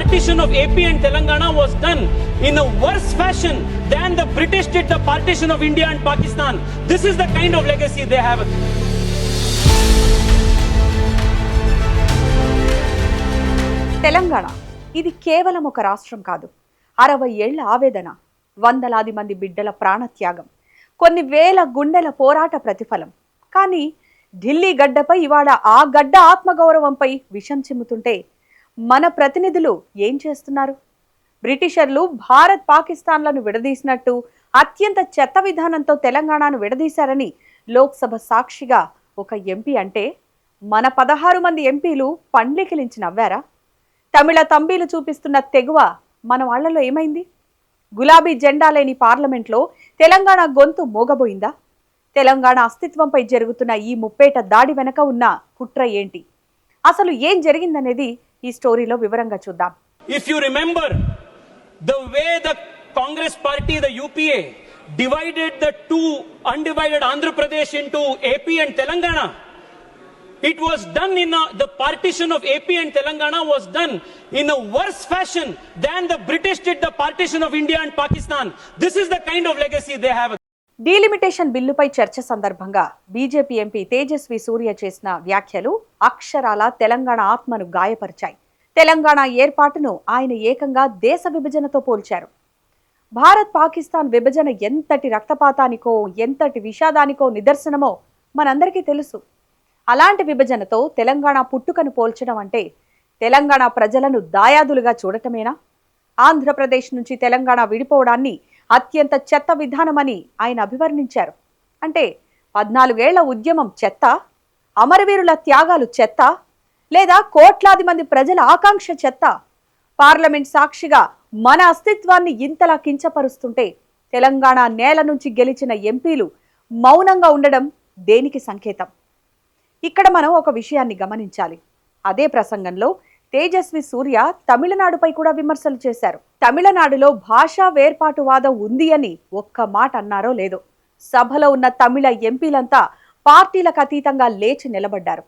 partition of AP and Telangana was done in a worse fashion than the British did the partition of India and Pakistan. This is the kind of legacy they have. Telangana ఇది కేవలం ఒక రాష్ట్రం కాదు. 60 ఏళ్ల ఆవేదన, వందలాది మంది బిడ్డల ప్రాణత్యాగం, కొన్ని వేల గుండెల పోరాట ప్రతిఫలం. కానీ ఢిల్లీ గడ్డపై ఇవాళ ఆ గడ్డ ఆత్మగౌరవంపై విషం చిమ్ముతుంటే మన ప్రతినిధులు ఏం చేస్తున్నారు? బ్రిటిషర్లు భారత్ పాకిస్తాన్లను విడదీసినట్టు అత్యంత చెత్త విధానంతో తెలంగాణను విడదీశారని లోక్సభ సాక్షిగా ఒక ఎంపీ అంటే మన 16 మంది ఎంపీలు పండ్లికిలించి నవ్వారా? తమిళ తంబీలు చూపిస్తున్న తెగువ మన వాళ్లలో ఏమైంది? గులాబీ జెండా లేని పార్లమెంట్లో తెలంగాణ గొంతు మోగబోయిందా? తెలంగాణ అస్తిత్వంపై జరుగుతున్న ఈ ముప్పేట దాడి వెనక ఉన్న కుట్ర ఏంటి? అసలు ఏం జరిగిందనేది ఈ స్టోరీలో వివరంగా చూద్దాం. If you remember the way the Congress party, the UPA divided the two undivided Andhra Pradesh into AP and Telangana, it was done the partition of AP and Telangana was done in a worse fashion than the British did the partition of India and Pakistan. This is the kind of legacy they have. Delimitation బిల్లుపై చర్చ సందర్భంగా BJP MP Tejaswi సూర్య చేసిన వ్యాఖ్యలు అక్షరాల తెలంగాణ ఆత్మను గాయపరిచాయి. తెలంగాణ ఏర్పాటును ఆయన ఏకంగా దేశ విభజనతో పోల్చారు. భారత్ పాకిస్తాన్ విభజన ఎంతటి రక్తపాతానికో, ఎంతటి విషాదానికో నిదర్శనమో మనందరికీ తెలుసు. అలాంటి విభజనతో తెలంగాణ పుట్టుకను పోల్చడం అంటే తెలంగాణ ప్రజలను దాయాదులుగా చూడటమేనా? ఆంధ్రప్రదేశ్ నుంచి తెలంగాణ విడిపోవడాన్ని అత్యంత చెత్త విధానమని ఆయన అభివర్ణించారు. అంటే 14 ఏళ్ల ఉద్యమం చెత్త, అమరవీరుల త్యాగాలు చెత్త, లేదా కోట్లాది మంది ప్రజల ఆకాంక్ష చెత్త? పార్లమెంట్ సాక్షిగా మన అస్తిత్వాన్ని ఇంతలా కించపరుస్తుంటే తెలంగాణ నేల నుంచి గెలిచిన ఎంపీలు మౌనంగా ఉండడం దేనికి సంకేతం? ఇక్కడ మనం ఒక విషయాన్ని గమనించాలి. అదే ప్రసంగంలో తేజస్వి సూర్య తమిళనాడుపై కూడా విమర్శలు చేశారు. తమిళనాడులో భాషా వేర్పాటువాదం ఉంది అని ఒక్క మాట అన్నారో లేదో, సభలో ఉన్న తమిళ ఎంపీలంతా పార్టీలకు అతీతంగా లేచి నిలబడ్డారు.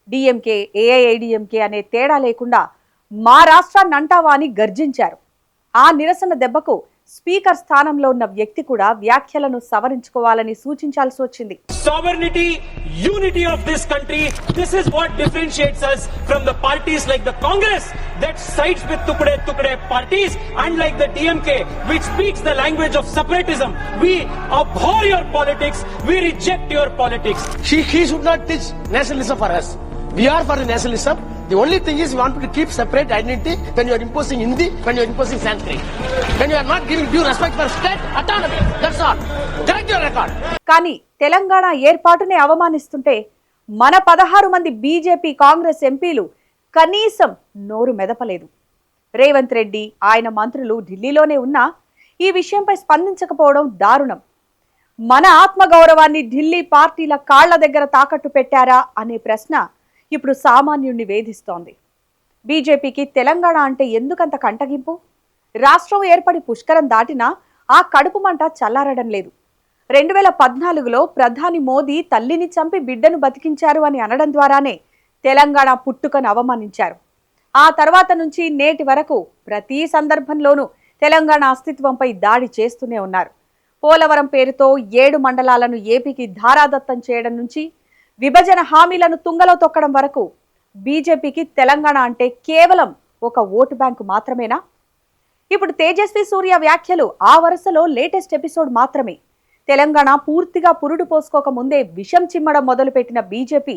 డిఎంకే, ఏఐఐడిఎంకే అనే తేడా లేకుండా మా రాష్ట్రాన్ని అంటావా అని గర్జించారు. ఆ నిరసన దెబ్బకు స్పీకర్ స్థానంలో ఉన్న వ్యక్తి కూడా వ్యాఖ్యలను సవరించుకోవాలని సూచించాల్సి వచ్చింది. Sovereignty, unity of this country, this is what differentiates us from the parties like the Congress that sides with tukde parties, and like the DMK which speaks the language of separatism. We abhor your politics, we reject your politics. He should not teach nationalism for us. We are for the nationalism. The only thing is we want to keep separate identity when you are imposing Hindi, when you are imposing Sanskrit. When you are not giving due respect for state autonomy. That's all. Correct your record. కానీ తెలంగాణ ఏర్పాటునే అవమానిస్తుంటే మన 16 మంది BJP, Congress ఎంపీలు కనీసం నోరు మెదపలేదు. రేవంత్ రెడ్డి, ఆయన మంత్రులు ఢిల్లీలోనే ఉన్నా ఈ విషయంపై స్పందించకపోవడం దారుణం. మన ఆత్మగౌరవాన్ని ఢిల్లీ పార్టీల కాళ్ల దగ్గర తాకట్టు పెట్టారా అనే ప్రశ్న ఇప్పుడు సామాన్యుణ్ణి వేధిస్తోంది. బీజేపీకి తెలంగాణ అంటే ఎందుకంత కంటగింపు? రాష్ట్రం ఏర్పడి పుష్కరం దాటినా ఆ కడుపు మంట చల్లారడం లేదు. 2014లో ప్రధాని మోదీ తల్లిని చంపి బిడ్డను బతికించారు అని అనడం ద్వారానే తెలంగాణ పుట్టుకను అవమానించారు. ఆ తర్వాత నుంచి నేటి వరకు ప్రతి సందర్భంలోనూ తెలంగాణ అస్తిత్వంపై దాడి చేస్తూనే ఉన్నారు. పోలవరం పేరుతో 7 మండలాలను ఏపీకి ధారాదత్తం చేయడం నుంచి విభజన హామీలను తుంగలో తొక్కడం వరకు బీజేపీకి తెలంగాణ అంటే కేవలం ఒక ఓటు బ్యాంకు మాత్రమేనా? ఇప్పుడు తేజస్వి సూర్య వ్యాఖ్యలు ఆ వరుసలో లేటెస్ట్ ఎపిసోడ్ మాత్రమే. తెలంగాణ పూర్తిగా పురుడు పోసుకోక ముందే విషం చిమ్మడం మొదలుపెట్టిన బీజేపీ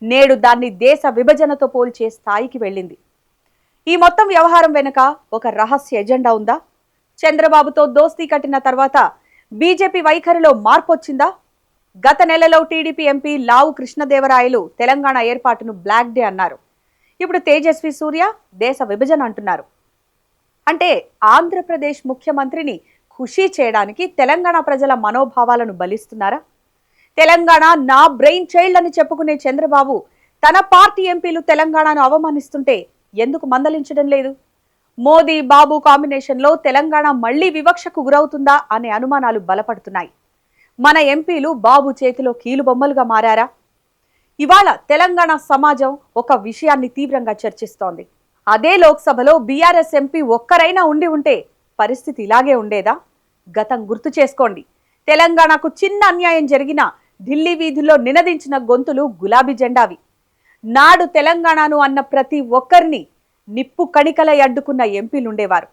నేడు దాన్ని దేశ విభజనతో పోల్చే స్థాయికి వెళ్ళింది. ఈ మొత్తం వ్యవహారం వెనుక ఒక రహస్య ఎజెండా ఉందా? చంద్రబాబుతో దోస్తీ కట్టిన తర్వాత బీజేపీ వైఖరిలో మార్పు వచ్చిందా? గత నెలలో టీడీపీ ఎంపీ లావు కృష్ణదేవరాయలు తెలంగాణ ఏర్పాటును బ్లాక్ డే అన్నారు. ఇప్పుడు తేజస్వి సూర్య దేశ విభజన అంటున్నారు. అంటే ఆంధ్రప్రదేశ్ ముఖ్యమంత్రిని ఖుషీ చేయడానికి తెలంగాణ ప్రజల మనోభావాలను బలిస్తున్నారా? తెలంగాణ నా బ్రెయిన్ చైల్డ్ అని చెప్పుకునే చంద్రబాబు తన పార్టీ ఎంపీలు తెలంగాణను అవమానిస్తుంటే ఎందుకు మందలించడం లేదు? మోదీ బాబు కాంబినేషన్లో తెలంగాణ మళ్లీ వివక్షకు గురవుతుందా అనే అనుమానాలు బలపడుతున్నాయి. మన ఎంపీలు బాబు చేతిలో కీలుబొమ్మలుగా మారారా? ఇవాళ తెలంగాణ సమాజం ఒక విషయాన్ని తీవ్రంగా చర్చిస్తోంది. అదే లోక్సభలో బీఆర్ఎస్ ఎంపీ ఒక్కరైనా ఉండి ఉంటే పరిస్థితి ఇలాగే ఉండేదా? గతం గుర్తు చేసుకోండి. తెలంగాణకు చిన్న అన్యాయం జరిగినా ఢిల్లీ వీధుల్లో నినదించిన గొంతులు గులాబీ జెండావి. నాడు తెలంగాణను అన్న ప్రతి ఒక్కరిని నిప్పు కణికలై అడ్డుకున్న ఎంపీలుండేవారు.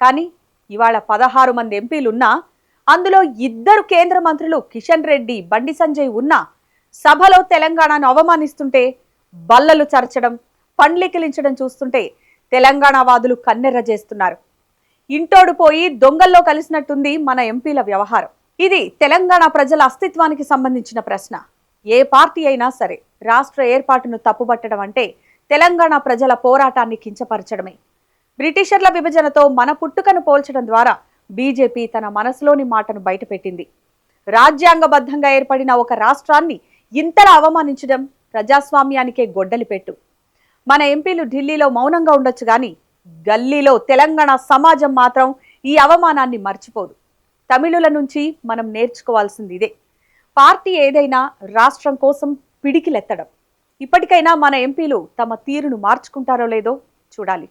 కానీ ఇవాళ 16 మంది ఎంపీలున్నా అందులో 2 కేంద్ర మంత్రులు కిషన్ రెడ్డి, బండి సంజయ్ ఉన్నా సభలో తెలంగాణను అవమానిస్తుంటే, బల్లలు చరచడం, పండ్లికిలించడం చూస్తుంటే తెలంగాణ వాదులు కన్నెర్ర చేస్తున్నారు. ఇంటోడు పోయి దొంగల్లో కలిసినట్టుంది మన ఎంపీల వ్యవహారం. ఇది తెలంగాణ ప్రజల అస్తిత్వానికి సంబంధించిన ప్రశ్న. ఏ పార్టీ అయినా సరే రాష్ట్ర ఏర్పాటును తప్పుబట్టడం అంటే తెలంగాణ ప్రజల పోరాటాన్ని కించపరచడమే. బ్రిటిషర్ల విభజనతో మన పుట్టుకను పోల్చడం ద్వారా బీజేపీ తన మనసులోని మాటను బయటపెట్టింది. రాజ్యాంగబద్ధంగా ఏర్పడిన ఒక రాష్ట్రాన్ని ఇంతలా అవమానించడం ప్రజాస్వామ్యానికే గొడ్డలి పెట్టు. మన ఎంపీలు ఢిల్లీలో మౌనంగా ఉండొచ్చు కానీ గల్లీలో తెలంగాణ సమాజం మాత్రం ఈ అవమానాన్ని మర్చిపోదు. తమిళుల నుంచి మనం నేర్చుకోవాల్సింది ఇదే. పార్టీ ఏదైనా రాష్ట్రం కోసం పిడికిలెత్తడం. ఇప్పటికైనా మన ఎంపీలు తమ తీరును మార్చుకుంటారో లేదో చూడాలి.